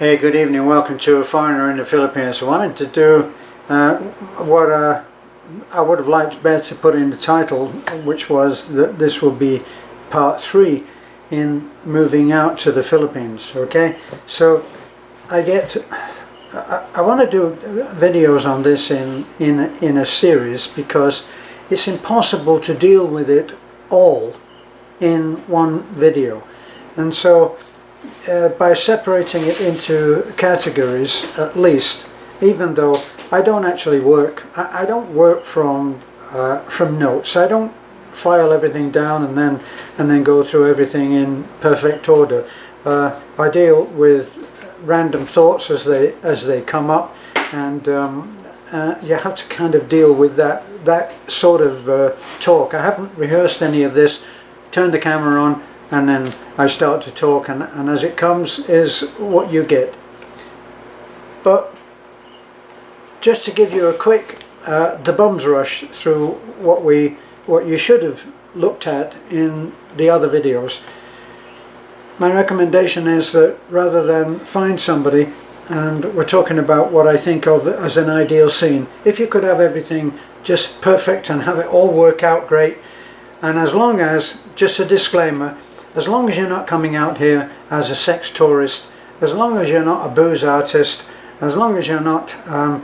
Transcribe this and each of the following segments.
Hey, good evening. Welcome to A Foreigner in the Philippines. I wanted to do what I would have liked better to put in the title, which was that this will be part 3 in moving out to the Philippines. Okay, so I want to do videos on this in a series, because it's impossible to deal with it all in one video, and so by separating it into categories, at least, even though I don't actually work, I don't work from notes. I don't file everything down and then go through everything in perfect order. I deal with random thoughts as they come up, and you have to kind of deal with that sort of talk. I haven't rehearsed any of this. Turn the camera on, and then I start to talk, and as it comes is what you get. But just to give you a quick the bum's rush through what you should have looked at in the other videos, my recommendation is that rather than find somebody, and we're talking about what I think of as an ideal scene, if you could have everything just perfect and have it all work out great, and as long as, just a disclaimer, as long as you're not coming out here as a sex tourist, as long as you're not a booze artist, as long as you're not a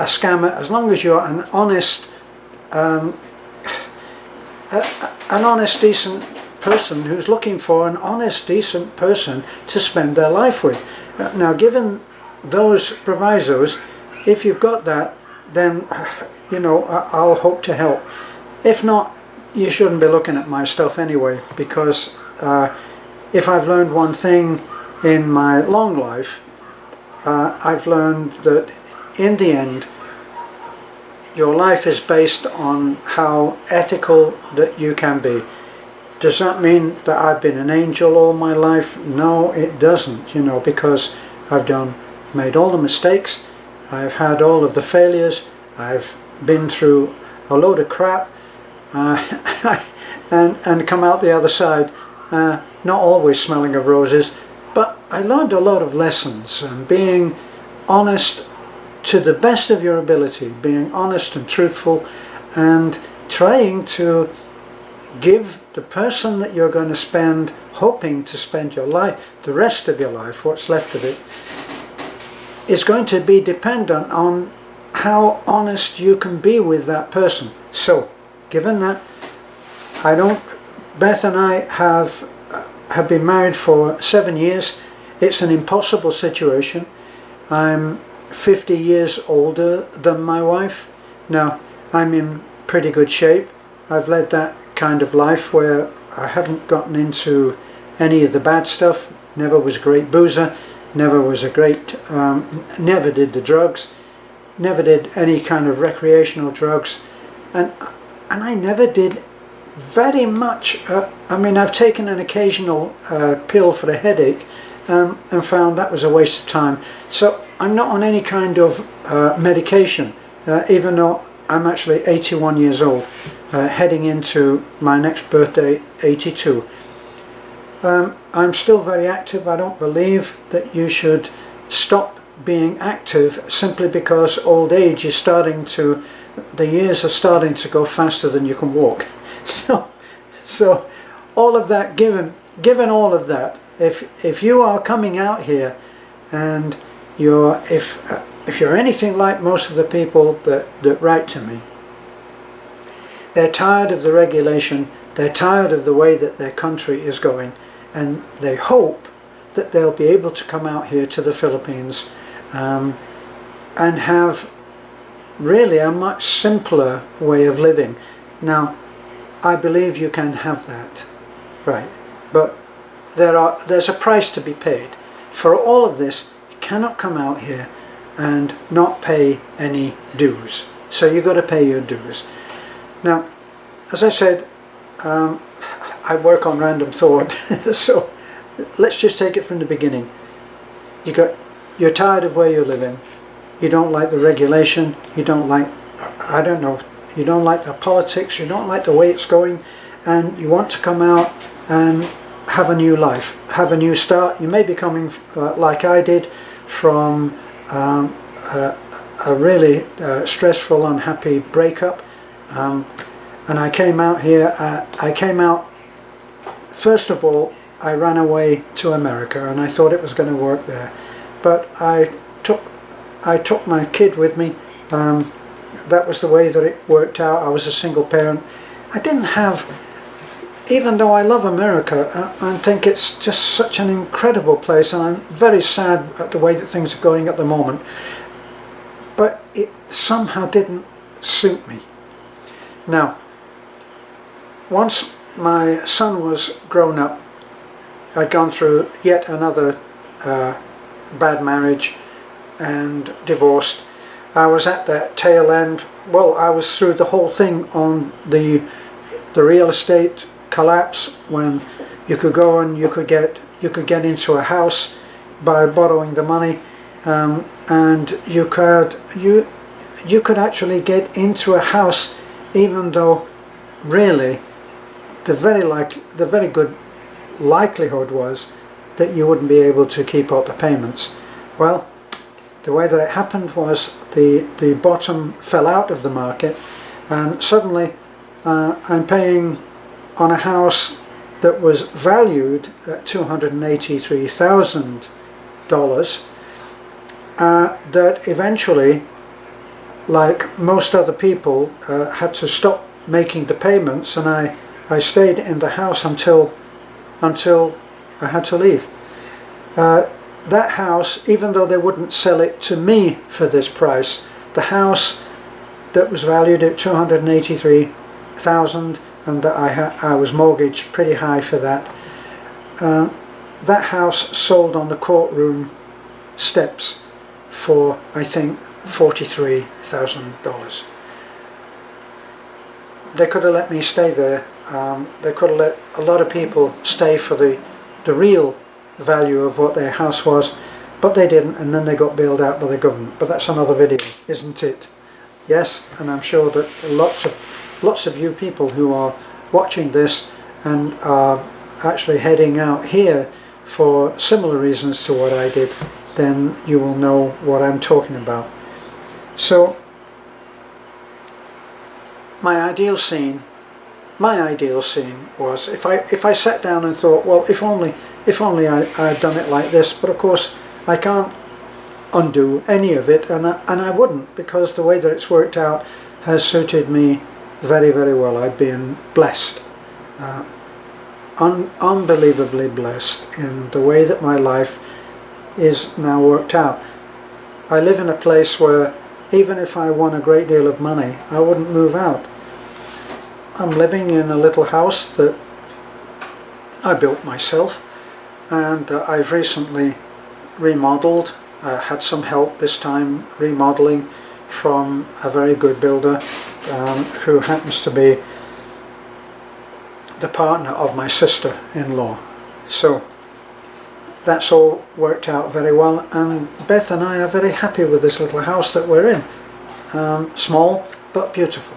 scammer, as long as you're an honest, decent person who's looking for an honest, decent person to spend their life with. Now, given those provisos, if you've got that, then, you know, I'll hope to help. If not, you shouldn't be looking at my stuff anyway, because if I've learned one thing in my long life, I've learned that in the end your life is based on how ethical that you can be. Does that mean that I've been an angel all my life? No, it doesn't, you know, because I've made all the mistakes, I've had all of the failures, I've been through a load of crap, and come out the other side not always smelling of roses. But I learned a lot of lessons, and being honest to the best of your ability, being honest and truthful, and trying to give the person that you're going to hoping to spend your life, the rest of your life, what's left of it, is going to be dependent on how honest you can be with that person. So, given that, Beth and I have been married for 7 years. It's an impossible situation. I'm 50 years older than my wife. Now, I'm in pretty good shape. I've led that kind of life where I haven't gotten into any of the bad stuff, never was a great boozer, never was a great, never did the drugs, never did any kind of recreational drugs, and I never did very much. I mean, I've taken an occasional pill for a headache and found that was a waste of time. So I'm not on any kind of medication, even though I'm actually 81 years old, heading into my next birthday, 82. I'm still very active. I don't believe that you should stop being active simply because old age is the years are starting to go faster than you can walk. So all of that, given all of that, if you are coming out here and if you're anything like most of the people that write to me, they're tired of the regulation, they're tired of the way that their country is going, and they hope that they'll be able to come out here to the Philippines and have really a much simpler way of living. Now, I believe you can have that, right? But there's a price to be paid. For all of this, you cannot come out here and not pay any dues. So you've got to pay your dues. Now, as I said, I work on random thought, so let's just take it from the beginning. You're tired of where you're living. You don't like the regulation. You don't like, I don't know, you don't like the politics. You don't like the way it's going, and you want to come out and have a new life, have a new start. You may be coming, like I did, from a really stressful, unhappy breakup, and I came out here. I came out, first of all, I ran away to America, and I thought it was going to work there, but I took my kid with me. That was the way that it worked out. I was a single parent. I didn't have, even though I love America, I think it's just such an incredible place, and I'm very sad at the way that things are going at the moment, but it somehow didn't suit me. Now, once my son was grown up, I'd gone through yet another bad marriage and divorced. I was at that tail end. Well, I was through the whole thing on the real estate collapse, when you could go and you could get into a house by borrowing the money, and you could actually get into a house, even though really the very good likelihood was that you wouldn't be able to keep up the payments. Well, the way that it happened was the bottom fell out of the market, and suddenly I'm paying on a house that was valued at $283,000, that eventually, like most other people, had to stop making the payments, and I stayed in the house until I had to leave. That house, even though they wouldn't sell it to me for this price, the house that was valued at $283,000, and that I was mortgaged pretty high for that, that house sold on the courtroom steps for, I think, $43,000. They could have let me stay there. They could have let a lot of people stay for the real value of what their house was, but they didn't, and then they got bailed out by the government. But that's another video, isn't it? Yes, and I'm sure that lots of you people who are watching this and are actually heading out here for similar reasons to what I did, then you will know what I'm talking about. So my ideal scene was if I sat down and thought, well, if only I'd done it like this. But of course I can't undo any of it, and I wouldn't, because the way that it's worked out has suited me very, very well. I've been blessed, unbelievably blessed in the way that my life is now worked out. I live in a place where even if I won a great deal of money, I wouldn't move out. I'm living in a little house that I built myself, and I've recently remodeled. Had some help this time remodeling from a very good builder who happens to be the partner of my sister-in-law. So that's all worked out very well, and Beth and I are very happy with this little house that we're in. Small but beautiful.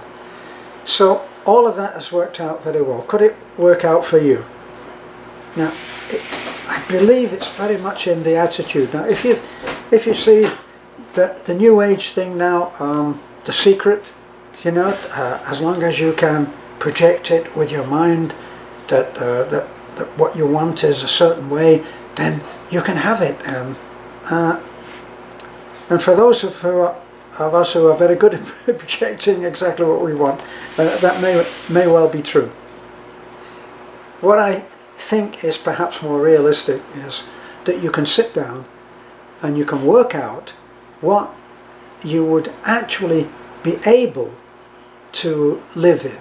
So all of that has worked out very well. Could it work out for you? Now, I believe it's very much in the attitude. Now, if you see the new age thing now, The Secret, you know, as long as you can project it with your mind that what you want is a certain way, then you can have it. And for those of us who are very good at projecting exactly what we want, that may well be true. What I think is perhaps more realistic is that you can sit down and you can work out what you would actually be able to live in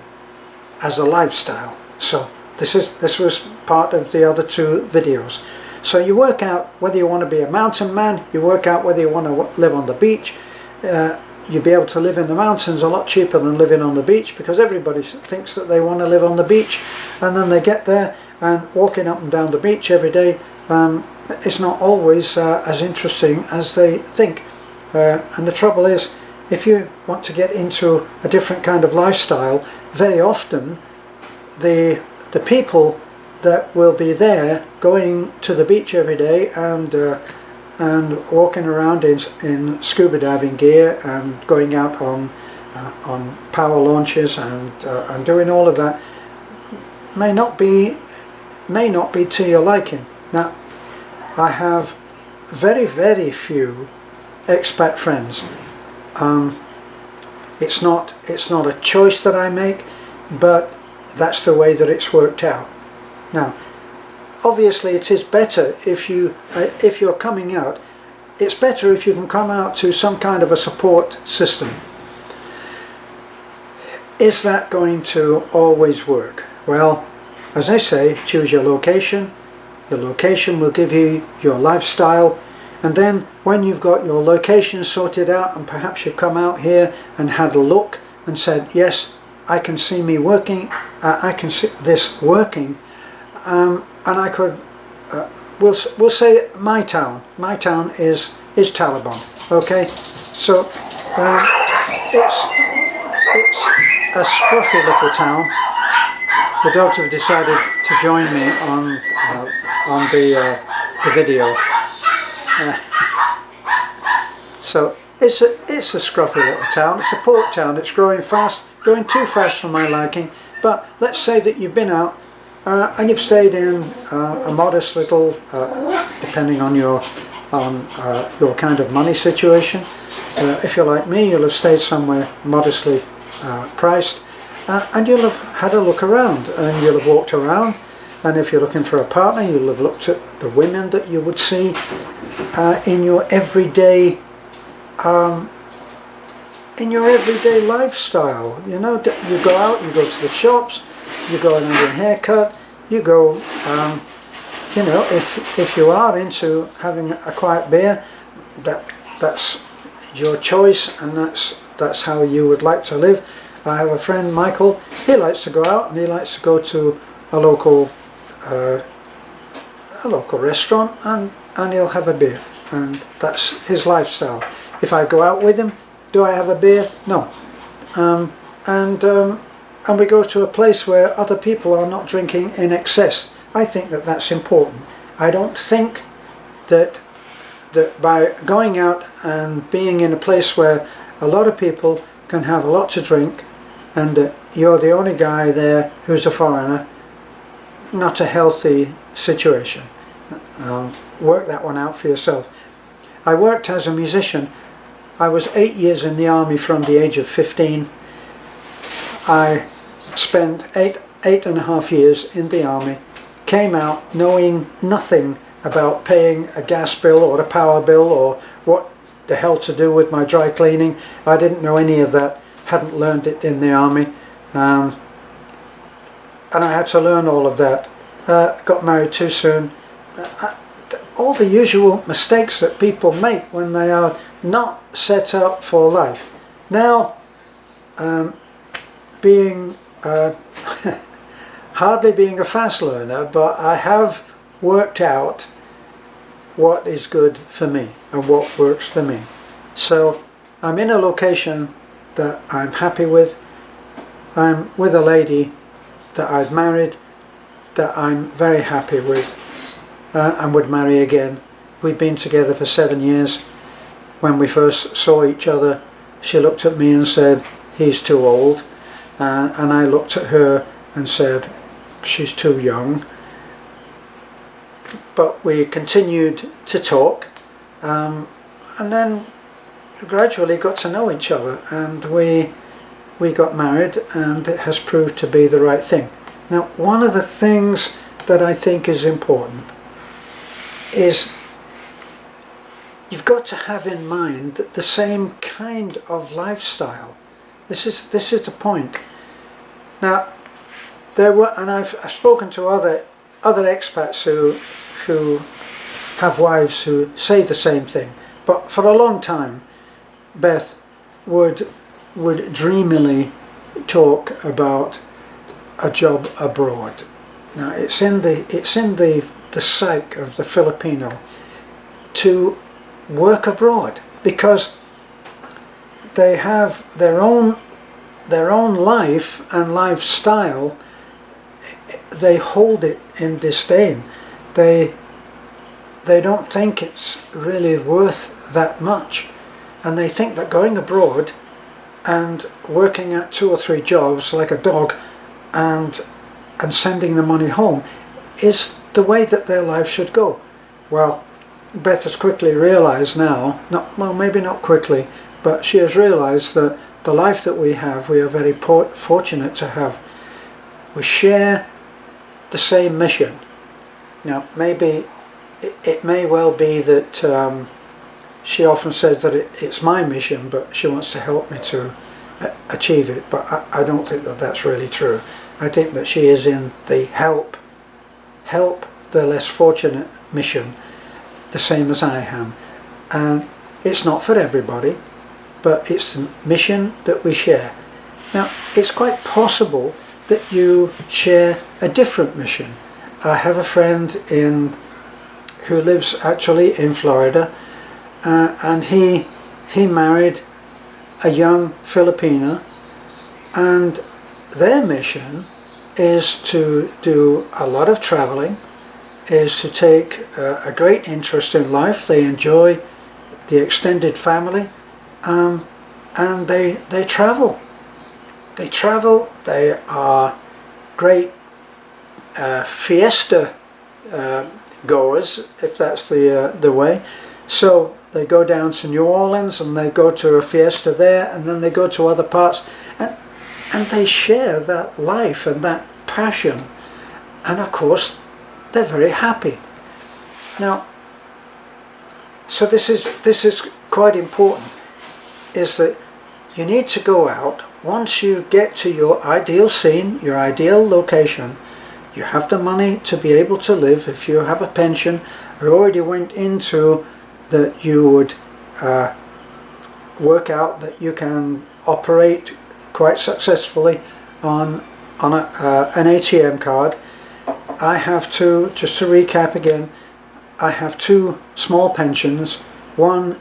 as a lifestyle. So this was part of the other two videos. So you work out whether you want to be a mountain man, you work out whether you want to live on the beach. You'll be able to live in the mountains a lot cheaper than living on the beach, because everybody thinks that they want to live on the beach, and then they get there, and walking up and down the beach every day it's not always as interesting as they think. And the trouble is, if you want to get into a different kind of lifestyle, very often the people that will be there going to the beach every day and walking around in scuba diving gear and going out on power launches and doing all of that may not be to your liking. Now, I have very, very few expat friends. It's not a choice that I make, but that's the way that it's worked out. Now, obviously, it is better if you're coming out. It's better if you can come out to some kind of a support system. Is that going to always work? Well, as I say, choose your location. Your location will give you your lifestyle, and then when you've got your location sorted out, and perhaps you've come out here and had a look and said, yes, I can see me working, I can see this working, and I could, we'll say my town is Taliban, okay? So it's a scruffy little town. The dogs have decided to join me on the video. So it's a scruffy little town. It's a port town. It's growing fast, going too fast for my liking. But let's say that you've been out and you've stayed in a modest little, depending on your kind of money situation. If you're like me, you'll have stayed somewhere modestly priced, and you'll have had a look around, and you'll have walked around. And if you're looking for a partner, you'll have looked at the women that you would see in your everyday lifestyle. You know, you go out, you go to the shops, you go and have your hair cut, you go, you know, if you are into having a quiet beer, that's your choice, and that's how you would like to live. I have a friend, Michael. He likes to go out and he likes to go to a local restaurant and he'll have a beer, and that's his lifestyle. If I go out with him, do I have a beer? No. And we go to a place where other people are not drinking in excess. I think that that's important. I don't think that by going out and being in a place where a lot of people can have a lot to drink, and you're the only guy there who's a foreigner, not a healthy situation. Work that one out for yourself. I worked as a musician. I was 8 years in the army from the age of 15. I spent eight and a half years in the army, came out knowing nothing about paying a gas bill or a power bill or what the hell to do with my dry cleaning. I didn't know any of that, hadn't learned it in the army, and I had to learn all of that. Got married too soon. All the usual mistakes that people make when they are not set up for life. Now, being hardly being a fast learner, but I have worked out what is good for me and what works for me. So I'm in a location that I'm happy with. I'm with a lady that I've married that I'm very happy with and would marry again. We've been together for 7 years. When we first saw each other, she looked at me and said, he's too old, and I looked at her and said, she's too young. But we continued to talk, and then gradually got to know each other, and we got married, and it has proved to be the right thing. Now, one of the things that I think is important is you've got to have in mind the same kind of lifestyle. This is the point. Now, I've spoken to other expats who have wives who say the same thing. But for a long time, Beth would dreamily talk about a job abroad. Now, it's in the psyche of the Filipino to work abroad, because they have their own life and lifestyle they hold it in disdain. They don't think it's really worth that much, and they think that going abroad and working at 2 or 3 jobs like a dog and sending the money home is the way that their life should go. Well, Beth has quickly realized now, maybe not quickly, but she has realized that the life that we have, we are very fortunate to have. We share the same mission. Now, maybe it may well be that she often says that it's my mission, but she wants to help me to achieve it. But I don't think that that's really true. I think that she is in the help the less fortunate mission, the same as I am. And it's not for everybody, but it's the mission that we share. Now, it's quite possible that you share a different mission. I have a friend who lives actually in Florida, and he married a young Filipina, and their mission is to do a lot of traveling, is to take a great interest in life. They enjoy the extended family, and they travel. They travel. They are great fiesta goers, if that's the way. So they go down to New Orleans and they go to a fiesta there, and then they go to other parts, and they share that life and that passion, and of course they're very happy. Now, so this is quite important, is that you need to go out. Once you get to your ideal scene, your ideal location, you have the money to be able to live. If you have a pension, I already went into that you would work out that you can operate quite successfully on an ATM card. I have two, just to recap again, I have 2 small pensions. One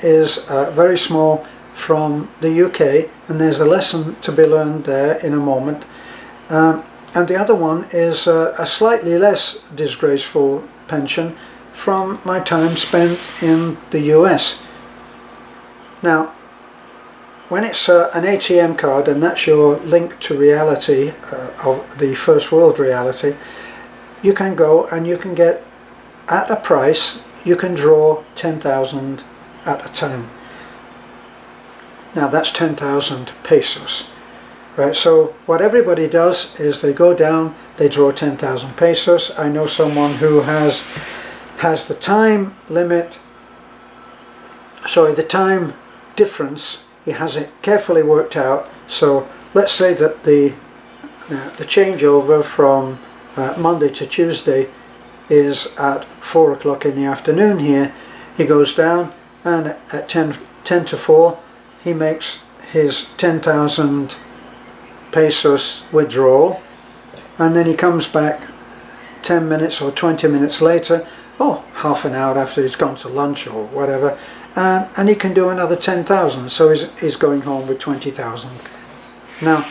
is very small from the UK, and there's a lesson to be learned there in a moment. And the other one is a slightly less disgraceful pension from my time spent in the US. Now, when it's an ATM card, and that's your link to reality, of the first world reality, you can go and you can get, at a price, you can draw 10,000 at a time. Now that's 10,000 pesos. Right, so what everybody does is they go down, they draw 10,000 pesos. I know someone who has the time limit, sorry, the time difference, he has it carefully worked out. So let's say that the changeover from Monday to Tuesday is at 4 o'clock in the afternoon here. He goes down, and at 10 to 4 he makes his 10,000 pesos withdrawal, and then he comes back 10 minutes or 20 minutes later, or half an hour after he's gone to lunch or whatever, and he can do another 10,000, so he's going home with 20,000. Now,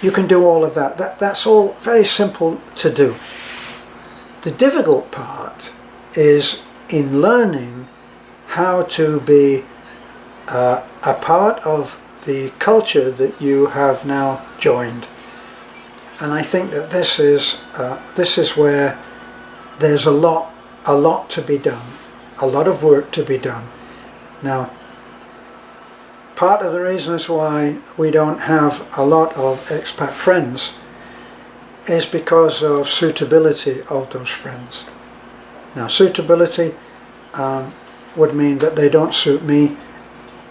you can do all of that. That's all very simple to do. The difficult part is in learning how to be a part of the culture that you have now joined. And I think that this is where there's a lot to be done, a lot of work to be done. Now, part of the reasons why we don't have a lot of expat friends is because of suitability of those friends. Now, suitability would mean that they don't suit me,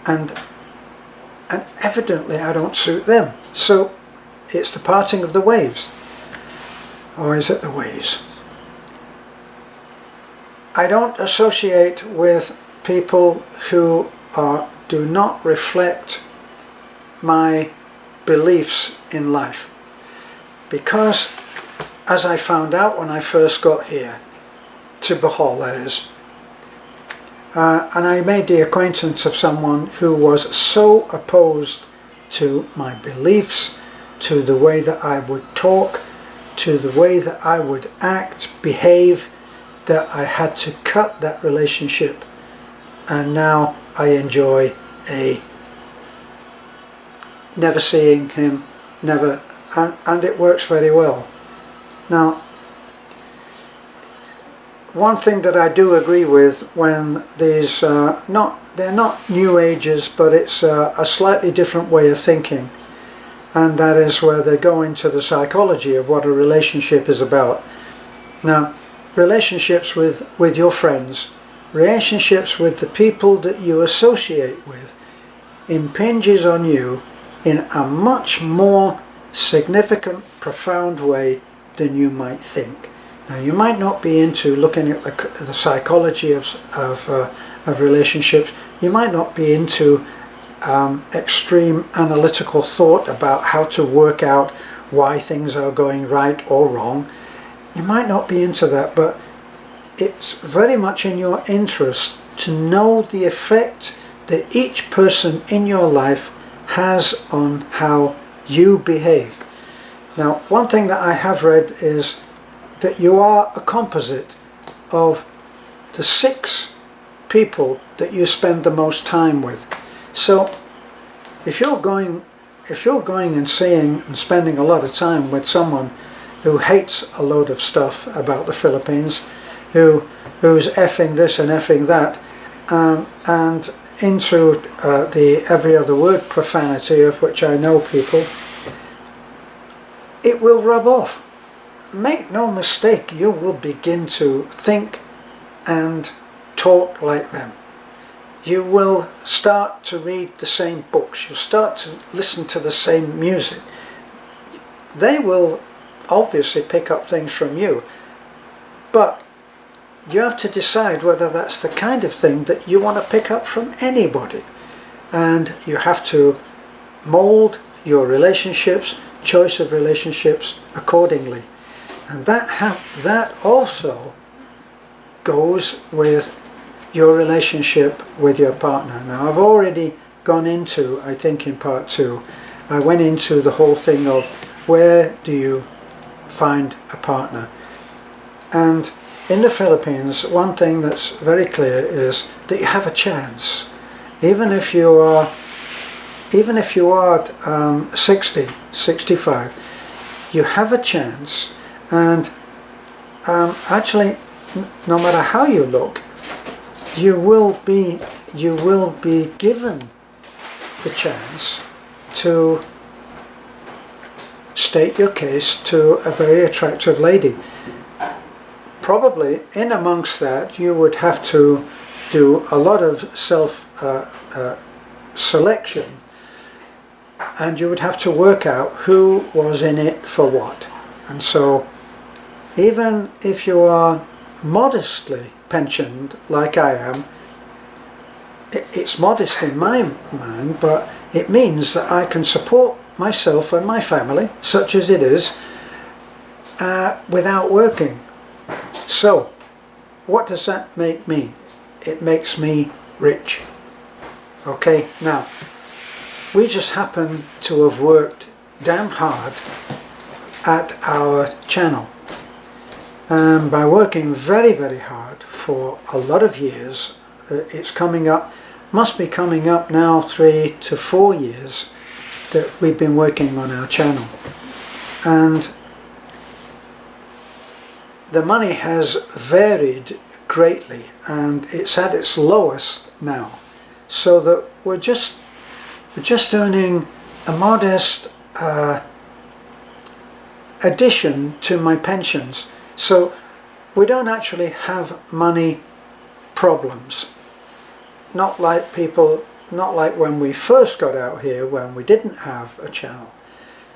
and evidently I don't suit them. So it's the parting of the waves. Or is it the ways? I don't associate with people who do not reflect my beliefs in life. Because, as I found out when I first got here, to Bohol that is, and I made the acquaintance of someone who was so opposed to my beliefs, to the way that I would talk, to the way that I would act, behave, that I had to cut that relationship, and now I enjoy never seeing him, and it works very well. Now, one thing that I do agree with when these they're not new ages, but it's a slightly different way of thinking, and that is where they go into the psychology of what a relationship is about. Now, relationships with your friends, relationships with the people that you associate with, impinges on you in a much more significant, profound way than you might think. Now, you might not be into looking at the psychology of relationships. You might not be into extreme analytical thought about how to work out why things are going right or wrong. You might not be into that, but it's very much in your interest to know the effect that each person in your life has on how you behave. Now, one thing that I have read is that you are a composite of the 6 people that you spend the most time with. So if you're going and seeing and spending a lot of time with someone who hates a load of stuff about the Philippines, who's effing this and effing that, and into the every other word profanity, of which I know people, it will rub off. Make no mistake, you will begin to think and talk like them. You will start to read the same books. You'll start to listen to the same music. They will obviously pick up things from you, but you have to decide whether that's the kind of thing that you want to pick up from anybody. And you have to mold your relationships, choice of relationships, accordingly. And that also goes with your relationship with your partner. Now, I've already gone into, I think in part 2, I went into the whole thing of where do you find a partner. And in the Philippines, one thing that's very clear is that you have a chance. Even if you are 60, 65, you have a chance. And actually, no matter how you look, you will be given the chance to state your case to a very attractive lady. Probably in amongst that, you would have to do a lot of self-selection, and you would have to work out who was in it for what. And so, even if you are modestly pensioned, like I am, it's modest in my mind, but it means that I can support myself and my family, such as it is, without working. So, what does that make me? It makes me rich. Okay, now, we just happen to have worked damn hard at our channel. And by working very, very hard for a lot of years, it's coming up, must be coming up now 3 to 4 years that we've been working on our channel. And the money has varied greatly, and it's at its lowest now, so that we're just earning a modest addition to my pensions. So we don't actually have money problems. Not like when we first got out here, when we didn't have a channel.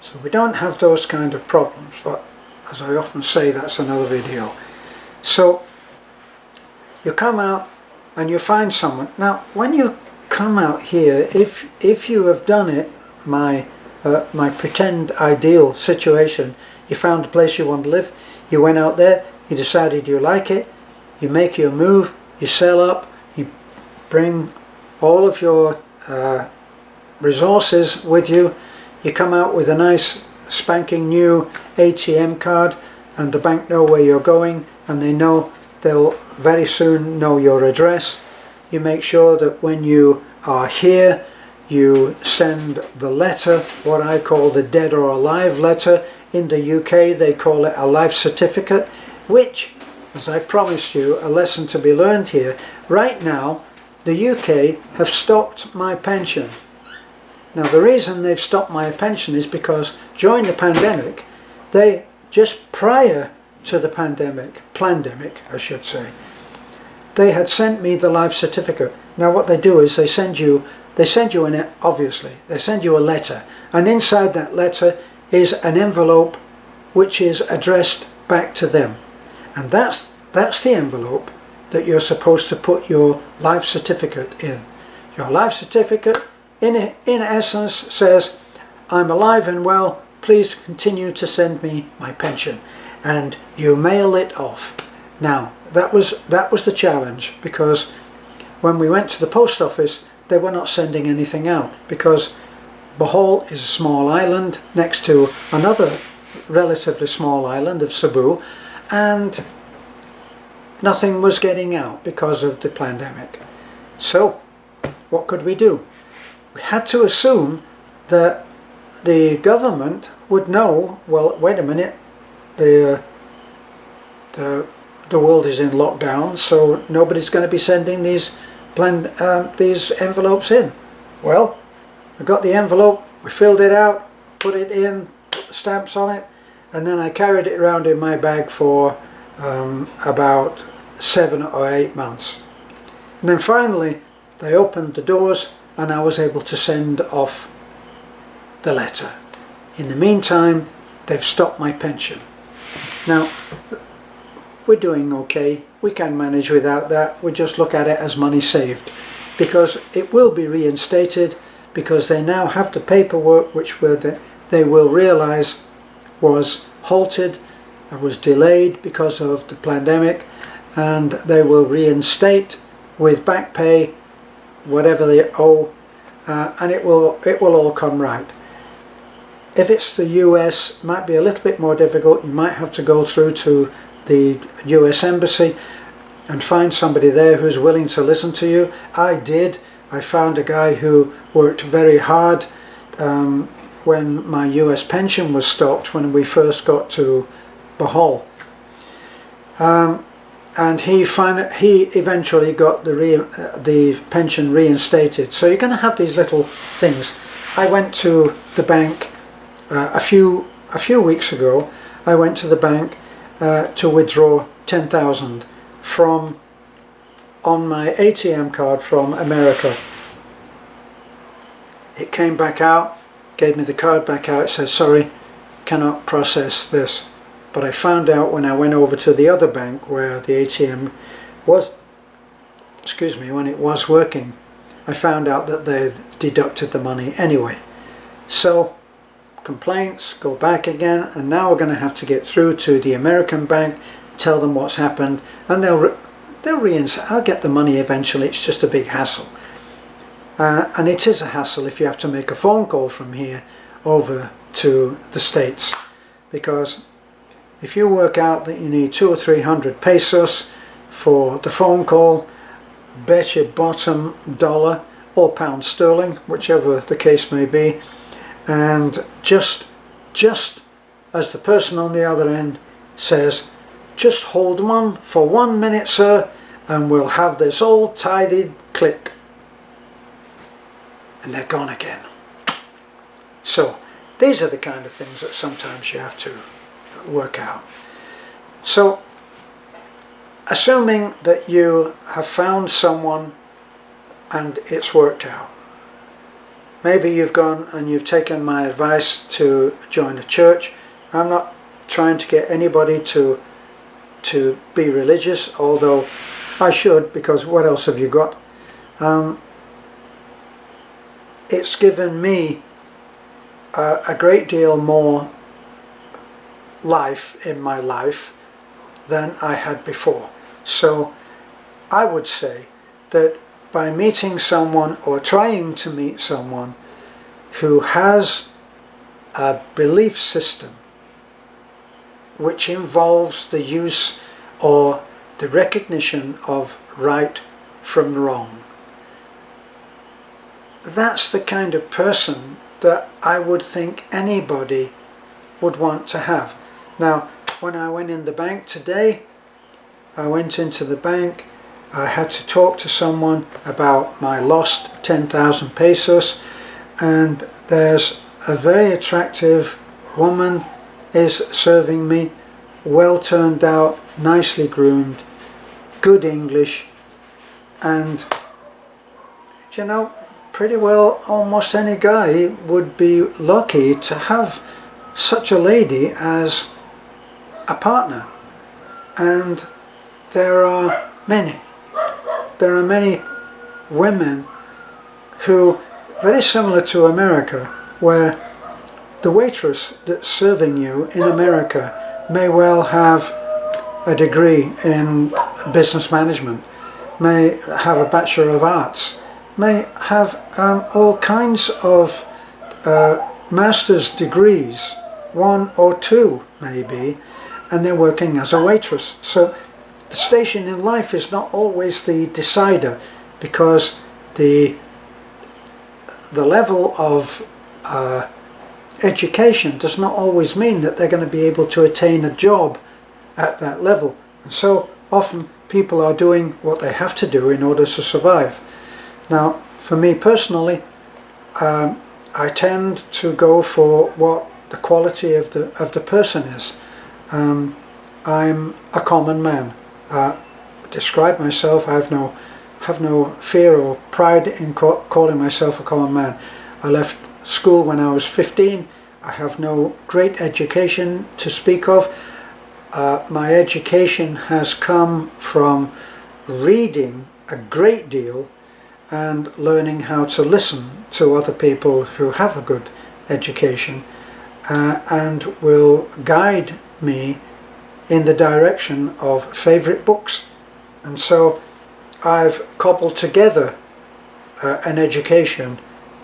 So we don't have those kind of problems, but as I often say, that's another video. So you come out and you find someone. Now, when you come out here, if you have done it, my pretend ideal situation, you found a place you want to live, you went out there, you decided you like it, you make your move, you sell up, you bring all of your resources with you, you come out with a nice spanking new ATM card, and the bank know where you're going, and they'll very soon know your address. You make sure that when you are here, you send the letter, what I call the dead or alive letter. In the UK they call it a life certificate, which, as I promised you, a lesson to be learned here. Right now the UK have stopped my pension. Now the reason they've stopped my pension is because during the pandemic, they, just prior to the plandemic I should say, they had sent me the life certificate. Now what they do is they send you obviously they send you a letter, and inside that letter is an envelope which is addressed back to them, and that's the envelope that you're supposed to put your life certificate in. Your life certificate in essence says, I'm alive and well, please continue to send me my pension, and you mail it off. Now that was the challenge, because when we went to the post office they were not sending anything out, because Bohol is a small island next to another relatively small island of Cebu, and nothing was getting out because of the pandemic. So what could we do? We had to assume that the government would know, well, wait a minute, the world is in lockdown, so nobody's going to be sending these envelopes in. Well, I got the envelope, we filled it out, put it in, put the stamps on it, and then I carried it around in my bag for about 7 or 8 months. And then finally they opened the doors and I was able to send off the letter. In the meantime, they've stopped my pension. Now, we're doing okay, we can manage without that. We just look at it as money saved, because it will be reinstated, because they now have the paperwork which they will realize was halted and was delayed because of the pandemic, and they will reinstate with back pay whatever they owe, and it will all come right. If it's the US, it might be a little bit more difficult. You might have to go through to the US Embassy and find somebody there who's willing to listen to you. I did. I found a guy who worked very hard when my US pension was stopped when we first got to Bohol. And he eventually got the pension reinstated. So you're going to have these little things. I went to the bank a few weeks ago. I went to the bank to withdraw 10,000 on my ATM card from America. It came back out, gave me the card back out. It says, sorry, cannot process this. But I found out when I went over to the other bank where the ATM was, when it was working, I found out that they deducted the money anyway. So complaints, go back again, and now we're going to have to get through to the American bank, tell them what's happened, and I'll get the money eventually. It's just a big hassle. And it is a hassle if you have to make a phone call from here over to the States, because if you work out that you need 200 or 300 pesos for the phone call, bet your bottom dollar or pound sterling, whichever the case may be, and just as the person on the other end says, just hold on for 1 minute, sir, and we'll have this all tidied, click, and they're gone again. So these are the kind of things that sometimes you have to work out. So assuming that you have found someone and it's worked out, maybe you've gone and you've taken my advice to join a church. I'm not trying to get anybody to be religious, although I should, because what else have you got? It's given me a great deal more life in my life than I had before. So I would say that by meeting someone or trying to meet someone who has a belief system which involves the use or the recognition of right from wrong. That's the kind of person that I would think anybody would want to have. Now, when I went in the bank today, I went into the bank, I had to talk to someone about my lost 10,000 pesos, and there's a very attractive woman is serving me, well turned out, nicely groomed, good English, and you know, pretty well almost any guy would be lucky to have such a lady as a partner. And there are many women who, very similar to America, where the waitress that's serving you in America may well have a degree in business management, may have a Bachelor of Arts, may have all kinds of master's degrees, 1 or 2 maybe, and they're working as a waitress. So the station in life is not always the decider, because the level of education does not always mean that they're going to be able to attain a job at that level. And so often people are doing what they have to do in order to survive. Now, for me personally, I tend to go for what the quality of the person is. I'm a common man. Describe myself, I have no fear or pride in calling myself a common man. I left school when I was 15. I have no great education to speak of. My education has come from reading a great deal and learning how to listen to other people who have a good education and will guide me in the direction of favourite books. And so I've cobbled together an education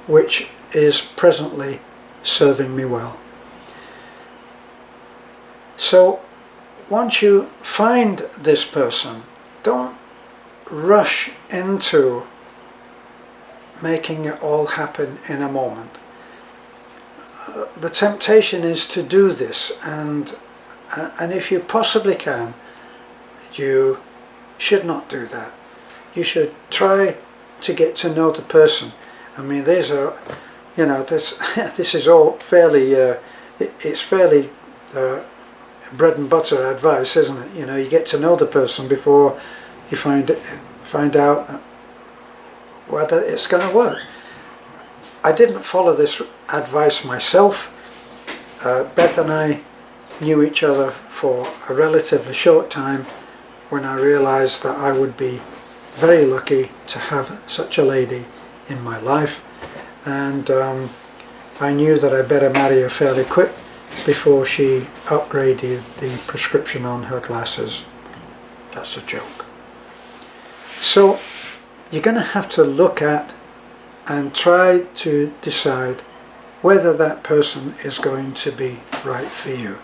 which is presently serving me well. So once you find this person, don't rush into making it all happen in a moment. The temptation is to do this, and if you possibly can, you should not do that. You should try to get to know the person. I mean, these are, you know, this is all fairly, it's fairly bread and butter advice, isn't it? You know, you get to know the person before you find out whether it's going to work. I didn't follow this advice myself. Beth and I knew each other for a relatively short time when I realized that I would be very lucky to have such a lady in my life, and I knew that I better marry her fairly quick before she upgraded the prescription on her glasses. That's a joke. So you're going to have to look at and try to decide whether that person is going to be right for you.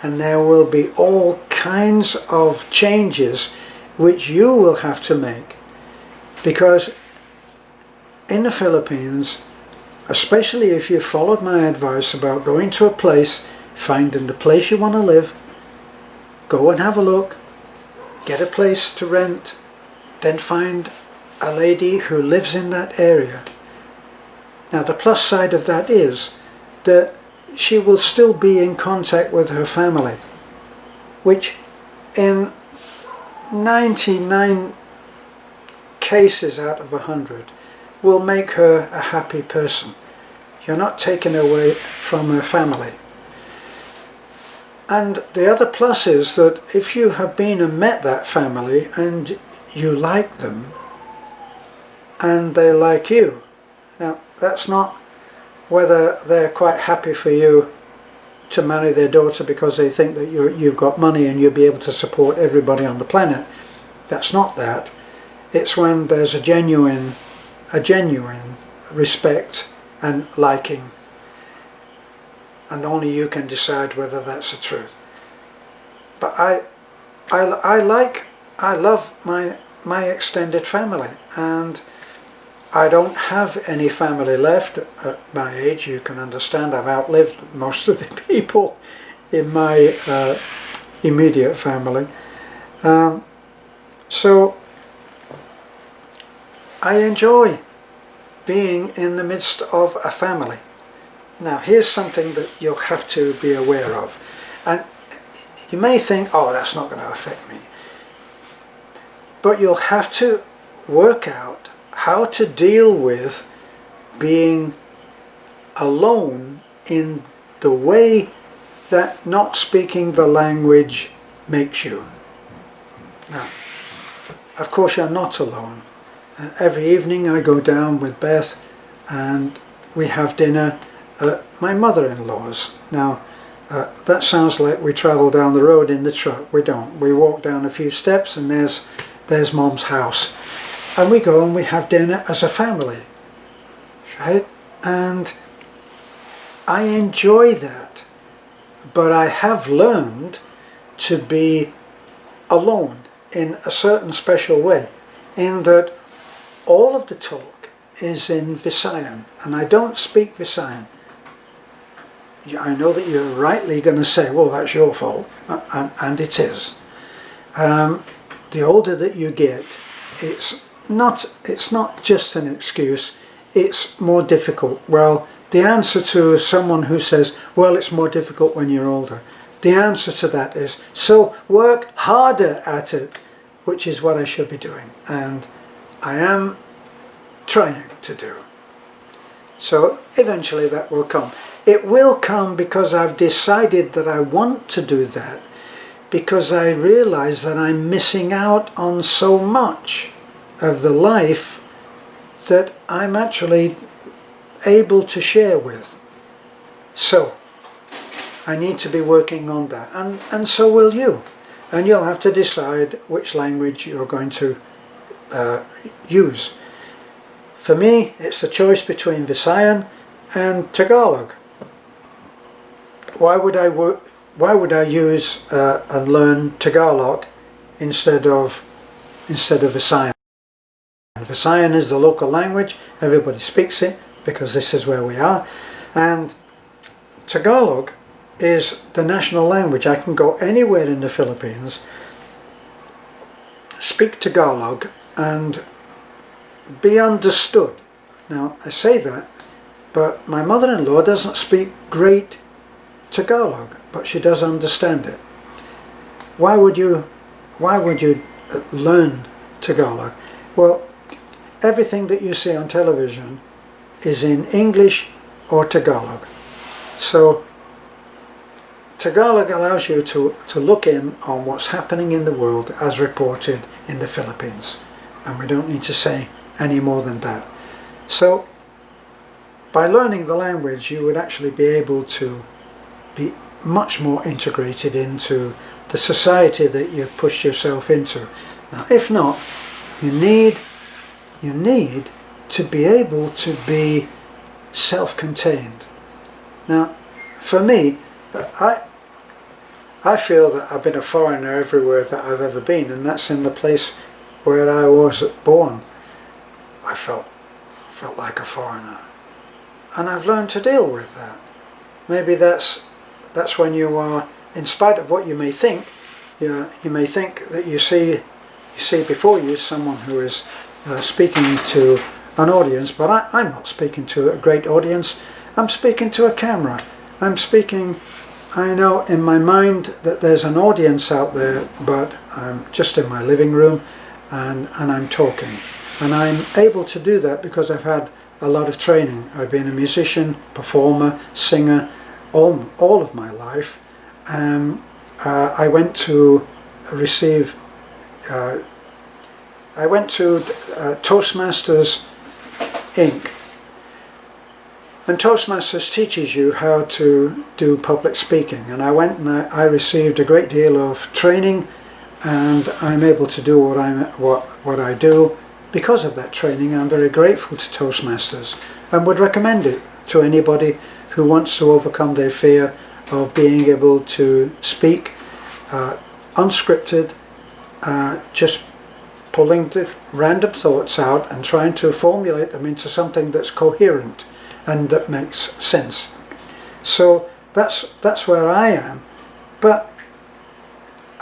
And there will be all kinds of changes which you will have to make, because in the Philippines, especially if you followed my advice about going to a place, finding the place you want to live, go and have a look, get a place to rent, then find a lady who lives in that area. Now the plus side of that is that she will still be in contact with her family, which in 99 cases out of 100 will make her a happy person. You're not taken away from her family. And the other plus is that if you have been and met that family and you like them and they like you, now that's not whether they're quite happy for you to marry their daughter because they think that you've got money and you'll be able to support everybody on the planet. That's not that. It's when there's a genuine respect and liking. and only you can decide whether that's the truth. But I love my extended family, and I don't have any family left at my age. You can understand I've outlived most of the people in my immediate family. So I enjoy being in the midst of a family. Now here's something that you'll have to be aware of. And you may think, oh, that's not going to affect me. But you'll have to work out how to deal with being alone in the way that not speaking the language makes you. Now, of course you're not alone. Every evening I go down with Beth and we have dinner at my mother-in-law's. Now, that sounds like we travel down the road in the truck. We don't. We walk down a few steps and there's Mom's house. And we go and we have dinner as a family. Right? And I enjoy that. But I have learned to be alone in a certain special way, in that all of the talk is in Visayan, and I don't speak Visayan. I know that you're rightly going to say, well, that's your fault, and it is. The older that you get, it's not just an excuse, it's more difficult. Well, the answer to someone who says, well, it's more difficult when you're older, the answer to that is, so work harder at it, which is what I should be doing, and I am trying to do. So eventually that will come. It will come because I've decided that I want to do that, because I realize that I'm missing out on so much of the life that I'm actually able to share with. So I need to be working on that, and so will you. And you'll have to decide which language you're going to use. For me, it's the choice between Visayan and Tagalog. Why would I use and learn Tagalog instead of Visayan? Visayan is the local language, everybody speaks it because this is where we are, and Tagalog is the national language. I can go anywhere in the Philippines, speak Tagalog and be understood. Now I say that, but my mother-in-law doesn't speak great Tagalog, but she does understand it. Why would you learn Tagalog? Well, everything that you see on television is in English or Tagalog. So Tagalog allows you to look in on what's happening in the world as reported in the Philippines. And we don't need to say any more than that. So by learning the language, you would actually be able to be much more integrated into the society that you've pushed yourself into. Now, if not, you need to be able to be self-contained. Now, for me, I feel that I've been a foreigner everywhere that I've ever been, and that's in the place where I was born. I felt like a foreigner, and I've learned to deal with that. Maybe that's when you are, in spite of what you may think, you may think that you see before you someone who is speaking to an audience, but I'm not speaking to a great audience. I'm speaking to a camera. I know in my mind that there's an audience out there, but I'm just in my living room and I'm talking. And I'm able to do that because I've had a lot of training. I've been a musician, performer, singer, all of my life. I went to Toastmasters Inc. And Toastmasters teaches you how to do public speaking, and I went and I received a great deal of training, and I'm able to do what I do because of that training. I'm very grateful to Toastmasters and would recommend it to anybody who wants to overcome their fear of being able to speak unscripted, just pulling the random thoughts out and trying to formulate them into something that's coherent and that makes sense. So that's where I am. But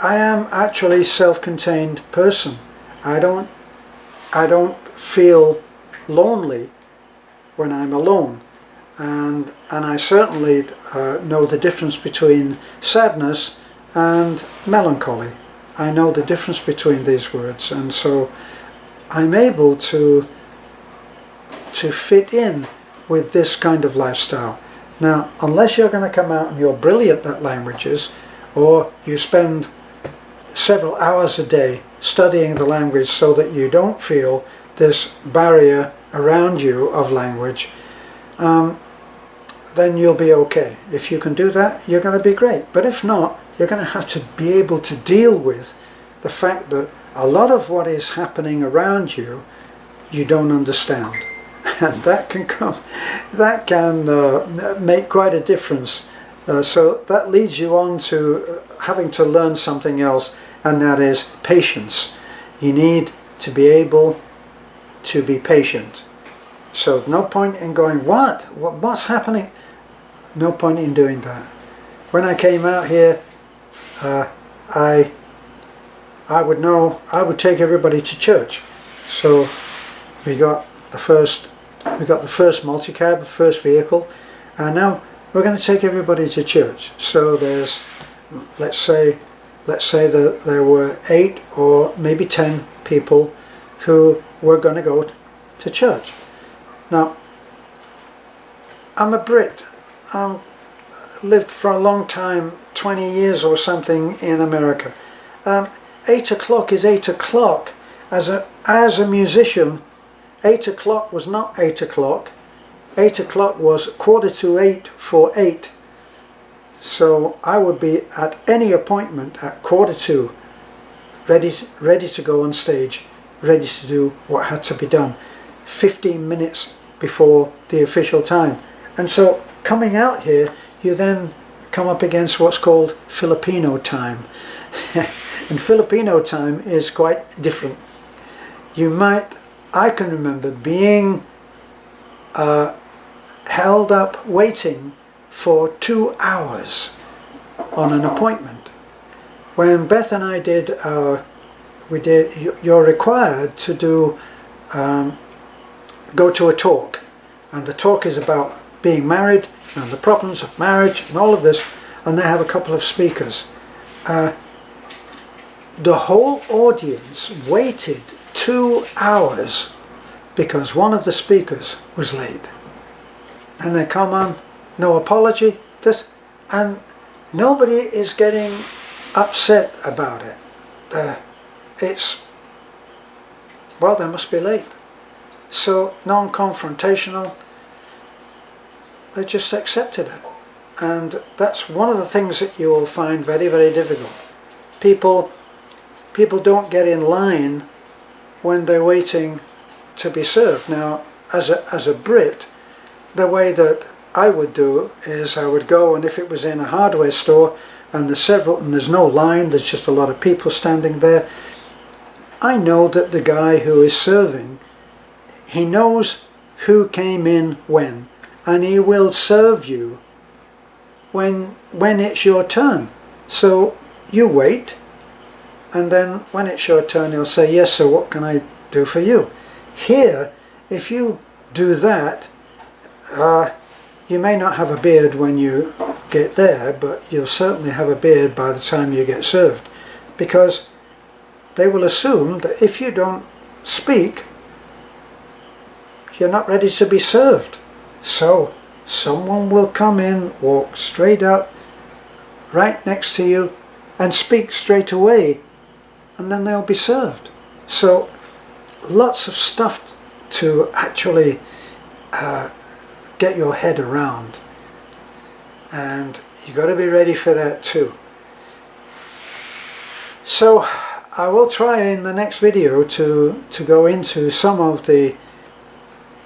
I am actually a self-contained person. I don't feel lonely when I'm alone, and I certainly know the difference between sadness and melancholy. I know the difference between these words, and so I'm able to fit in with this kind of lifestyle. Now, unless you're going to come out and you're brilliant at languages, or you spend several hours a day studying the language so that you don't feel this barrier around you of language, then you'll be okay. If you can do that, you're going to be great. But if not, you're going to have to be able to deal with the fact that a lot of what is happening around you, you don't understand. And that can make quite a difference. So that leads you on to having to learn something else, and that is patience. You need to be able to be patient. So no point in going, what's happening? No point in doing that. When I came out here, I would take everybody to church. So we got the first multi-cab, the first vehicle, and now we're going to take everybody to church. So there's, let's say that there were 8 or maybe 10 people who were going to go to church. Now, I'm a Brit. Lived for a long time, 20 years or something in America. 8 o'clock is 8 o'clock. As a musician, 8 o'clock was not 8 o'clock. 8 o'clock was 7:45 for 8. So I would be at any appointment at 1:45, ready to go on stage, ready to do what had to be done, 15 minutes before the official time. And so coming out here, you then come up against what's called Filipino time. And Filipino time is quite different. I can remember being held up waiting for 2 hours on an appointment. When Beth and I you're required to do, go to a talk, and the talk is about being married and the problems of marriage and all of this, and they have a couple of speakers. The whole audience waited 2 hours because one of the speakers was late. And they come on, no apology, and nobody is getting upset about it. Well, they must be late. So non-confrontational, they just accepted it. And that's one of the things that you will find very, very difficult. People don't get in line when they're waiting to be served. Now, as a Brit, the way that I would do is I would go, and if it was in a hardware store and there's no line, there's just a lot of people standing there, I know that the guy who is serving, he knows who came in when, and he will serve you when it's your turn. So you wait, and then when it's your turn, he'll say, yes, so what can I do for you? Here, if you do that, you may not have a beard when you get there, but you'll certainly have a beard by the time you get served, because they will assume that if you don't speak, you're not ready to be served. So someone will come in, walk straight up, right next to you, and speak straight away, and then they'll be served. So lots of stuff to actually get your head around, and you got to be ready for that too. So I will try in the next video to go into some of the,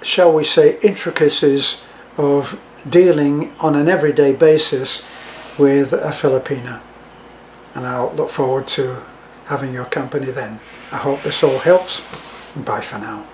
shall we say, intricacies of dealing on an everyday basis with a Filipina. And I'll look forward to having your company then. I hope this all helps. Bye for now.